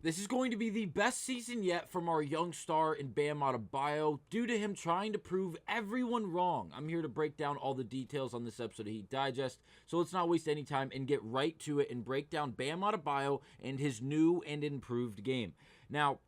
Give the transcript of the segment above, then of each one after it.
This is going to be the best season yet from our young star in Bam Adebayo due to him trying to prove everyone wrong. I'm here to break down all the details on this episode of Heat Digest, so let's not waste any time and get right to it and break down Bam Adebayo and his new and improved game. Now,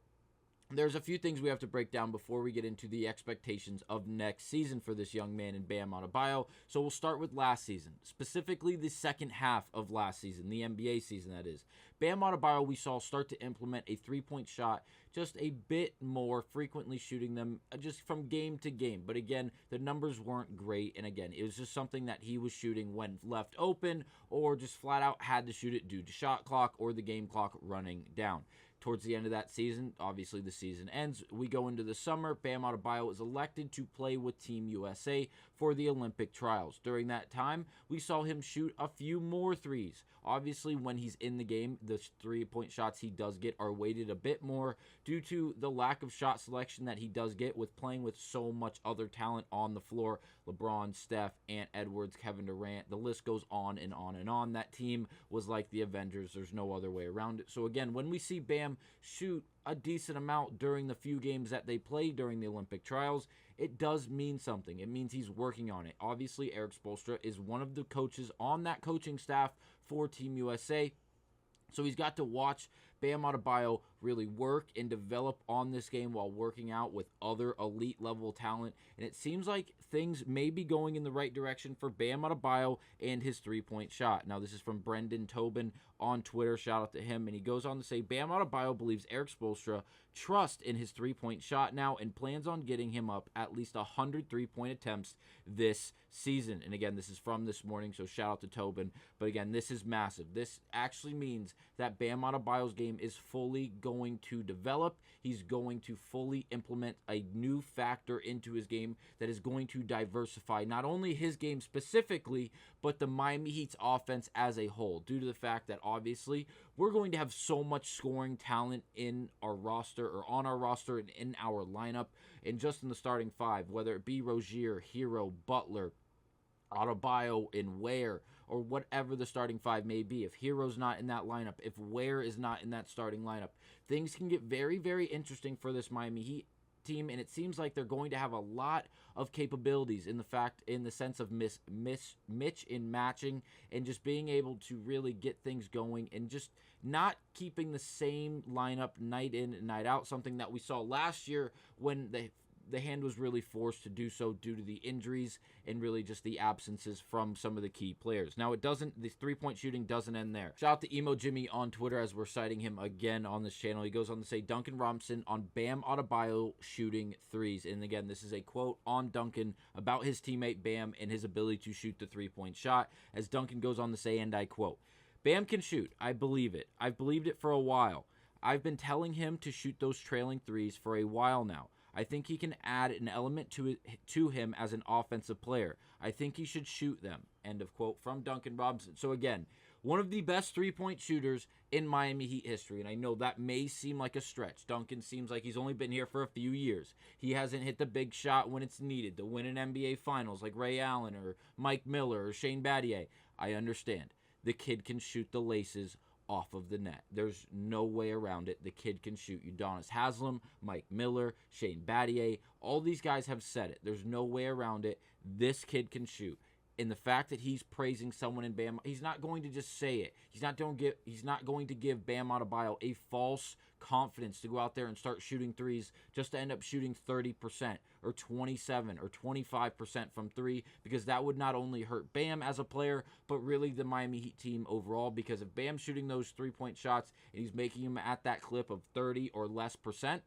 there's a few things we have to break down before we get into the expectations of next season for this young man in Bam Adebayo. So we'll start with last season, specifically the second half of last season, the NBA season that is. Bam Adebayo we saw start to implement a three-point shot just a bit more, frequently shooting them just from game to game. But again, the numbers weren't great, and again, it was just something that he was shooting when left open or just flat out had to shoot it due to shot clock or the game clock running down. Towards the end of that season, obviously the season ends. We go into the summer. Bam Adebayo is elected to play with Team USA for the Olympic trials. During that time, we saw him shoot a few more threes. Obviously, when he's in the game, the three-point shots he does get are weighted a bit more due to the lack of shot selection that he does get with playing with so much other talent on the floor. LeBron, Steph, Ant Edwards, Kevin Durant. The list goes on and on and on. That team was like the Avengers. There's no other way around it. So again, when we see Bam shoot a decent amount during the few games that they play during the Olympic trials, it does mean something. It means he's working on it. Obviously, Erik Spoelstra is one of the coaches on that coaching staff for Team USA. So he's got to watch Bam Adebayo really work and develop on this game while working out with other elite level talent. And it seems like things may be going in the right direction for Bam Adebayo and his three-point shot. Now, this is from Brendan Tobin on Twitter. Shout out to him. And he goes on to say, Bam Adebayo believes Erik Spoelstra trusts in his three-point shot now and plans on getting him up at least 100 three-point attempts this season. And again, this is from this morning, so shout out to Tobin. But again, this is massive. This actually means that Bam Adebayo's game is fully going to develop. He's going to fully implement a new factor into his game that is going to diversify not only his game specifically, but the Miami Heat's offense as a whole, due to the fact that obviously we're going to have so much scoring talent in our roster or on our roster and in our lineup and just in the starting five, whether it be Rozier, Hero, Butler, Adebayo, and Ware, or whatever the starting five may be. If Hero's not in that lineup, if Ware is not in that starting lineup, things can get very, very interesting for this Miami Heat team, and it seems like they're going to have a lot of capabilities in the sense of Mitch in matching and just being able to really get things going and just not keeping the same lineup night in and night out, something that we saw last year when the hand was really forced to do so due to the injuries and really just the absences from some of the key players. Now, this three-point shooting doesn't end there. Shout out to Emo Jimmy on Twitter as we're citing him again on this channel. He goes on to say, Duncan Robinson on Bam Adebayo shooting threes. And again, this is a quote on Duncan about his teammate Bam and his ability to shoot the three-point shot. As Duncan goes on to say, and I quote, Bam can shoot. I believe it. I've believed it for a while. I've been telling him to shoot those trailing threes for a while now. I think he can add an element to him as an offensive player. I think he should shoot them. End of quote from Duncan Robinson. So again, one of the best three-point shooters in Miami Heat history. And I know that may seem like a stretch. Duncan seems like he's only been here for a few years. He hasn't hit the big shot when it's needed to win an NBA Finals like Ray Allen or Mike Miller or Shane Battier. I understand. The kid can shoot the laces off of the net. There's no way around it. The kid can shoot. Udonis Haslem, Mike Miller, Shane Battier, all these guys have said it. There's no way around it. This kid can shoot. And the fact that he's praising someone in Bam, he's not going to just say it. He's not going to give Bam Adebayo a false confidence to go out there and start shooting threes just to end up shooting 30% or 27 or 25% from three, because that would not only hurt Bam as a player, but really the Miami Heat team overall, because if Bam's shooting those three-point shots and he's making them at that clip of 30 or less percent,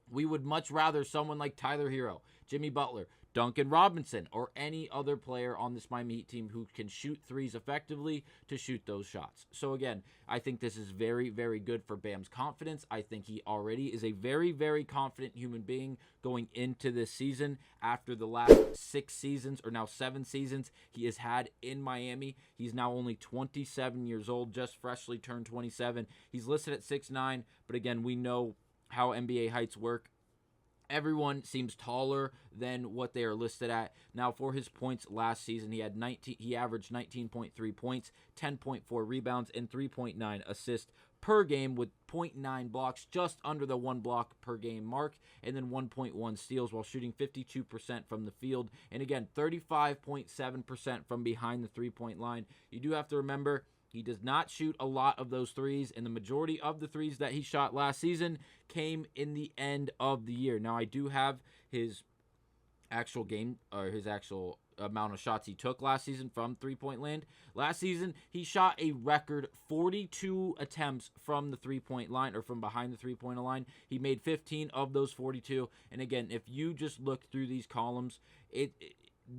we would much rather someone like Tyler Hero, Jimmy Butler, Duncan Robinson, or any other player on this Miami Heat team who can shoot threes effectively to shoot those shots. So again, I think this is very, very good for Bam's confidence. I think he already is a very, very confident human being going into this season after the last 6 seasons, or now 7 seasons, he has had in Miami. He's now only 27 years old, just freshly turned 27. He's listed at 6'9", but again, we know how NBA heights work. Everyone seems taller than what they are listed at. Now, for his points last season, he averaged 19.3 points, 10.4 rebounds, and 3.9 assists per game with 0.9 blocks, just under the 1 block per game mark, and then 1.1 steals while shooting 52% from the field. And again, 35.7% from behind the three-point line. You do have to remember, he does not shoot a lot of those threes, and the majority of the threes that he shot last season came in the end of the year. Now, I do have his actual game, or his actual amount of shots he took last season from three-point land. Last season, he shot a record 42 attempts from the three-point line, or from behind the three-point line. He made 15 of those 42. And again, if you just look through these columns,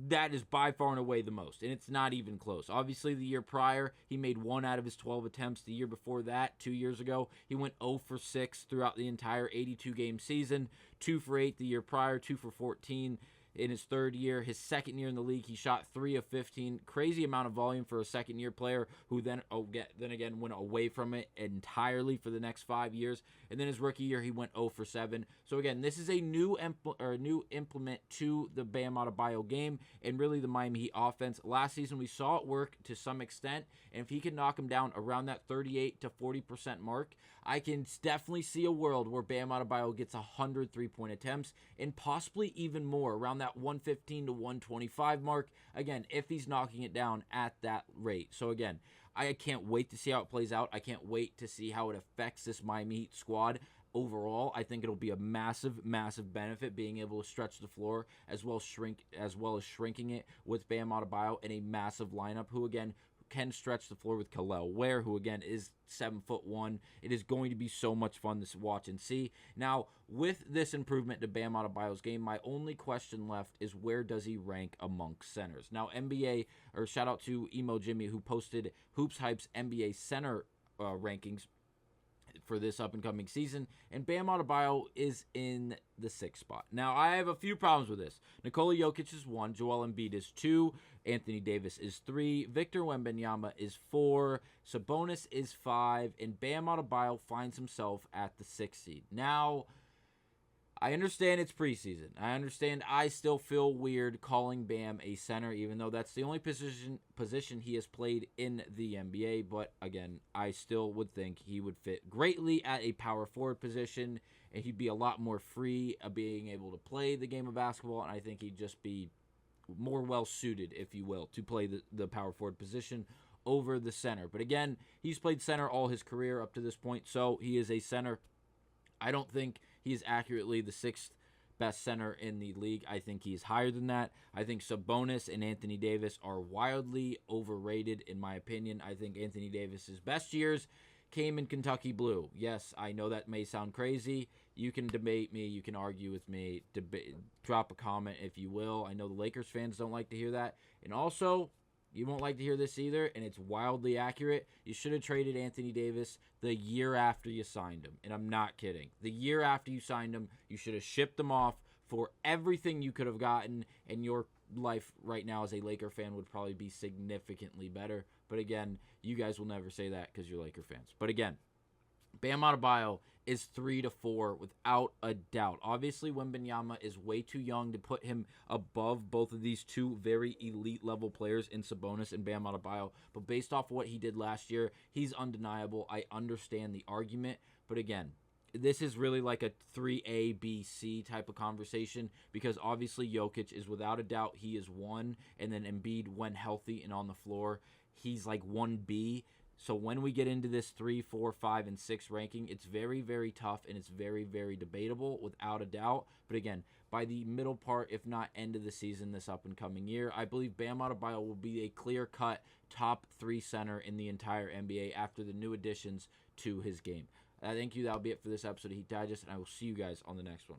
that is by far and away the most, and it's not even close. Obviously, the year prior, he made 1 out of his 12 attempts. The year before that, 2 years ago, he went 0 for 6 throughout the entire 82-game season. 2 for 8 the year prior, 2 for 14 in his third year. His second year in the league, he shot 3 of 15. Crazy amount of volume for a second-year player who then again went away from it entirely for the next 5 years. And then his rookie year, he went 0 for 7. So again, this is a new implement to the Bam Adebayo game and really the Miami Heat offense. Last season, we saw it work to some extent, and if he can knock him down around that 38 to 40% mark, I can definitely see a world where Bam Adebayo gets 100 three-point attempts and possibly even more, around that 115 to 125 mark, again, if he's knocking it down at that rate. So again, I can't wait to see how it plays out. I can't wait to see how it affects this Miami Heat squad overall. I think it'll be a massive, massive benefit being able to stretch the floor as well as shrinking it with Bam Adebayo in a massive lineup who, again, can stretch the floor with Kelman Ware, who again is 7'1". It is going to be so much fun to watch and see. Now, with this improvement to Bam Adebayo's game, my only question left is where does he rank amongst centers? Now, shout out to Emo Jimmy, who posted Hoops Hype's NBA center rankings for this up-and-coming season, and Bam Adebayo is in the 6th spot. Now, I have a few problems with this. Nikola Jokic is 1, Joel Embiid is 2, Anthony Davis is 3, Victor Wembanyama is 4, Sabonis is 5, and Bam Adebayo finds himself at the 6th seed. Now, I understand it's preseason. I understand I still feel weird calling Bam a center, even though that's the only position he has played in the NBA. But again, I still would think he would fit greatly at a power forward position, and he'd be a lot more free of being able to play the game of basketball. And I think he'd just be more well-suited, if you will, to play the power forward position over the center. But again, he's played center all his career up to this point, so he is a center. I don't think he is accurately the 6th best center in the league. I think he's higher than that. I think Sabonis and Anthony Davis are wildly overrated, in my opinion. I think Anthony Davis's best years came in Kentucky Blue. Yes, I know that may sound crazy. You can debate me. You can argue with me. Drop a comment if you will. I know the Lakers fans don't like to hear that. And also, you won't like to hear this either, and it's wildly accurate. You should have traded Anthony Davis the year after you signed him, and I'm not kidding. The year after you signed him, you should have shipped him off for everything you could have gotten, and your life right now as a Laker fan would probably be significantly better. But again, you guys will never say that because you're Laker fans. But again, Bam Adebayo is 3 to 4 without a doubt. Obviously, Wembanyama is way too young to put him above both of these two very elite level players in Sabonis and Bam Adebayo. But based off of what he did last year, he's undeniable. I understand the argument. But again, this is really like a 3A, B, C type of conversation because obviously Jokic is without a doubt, he is 1. And then Embiid, when healthy and on the floor, he's like 1B. So when we get into this 3, 4, 5, and 6 ranking, it's very, very tough, and it's very, very debatable, without a doubt. But again, by the middle part, if not end of the season this up-and-coming year, I believe Bam Adebayo will be a clear-cut top 3 center in the entire NBA after the new additions to his game. Thank you. That'll be it for this episode of Heat Digest, and I will see you guys on the next one.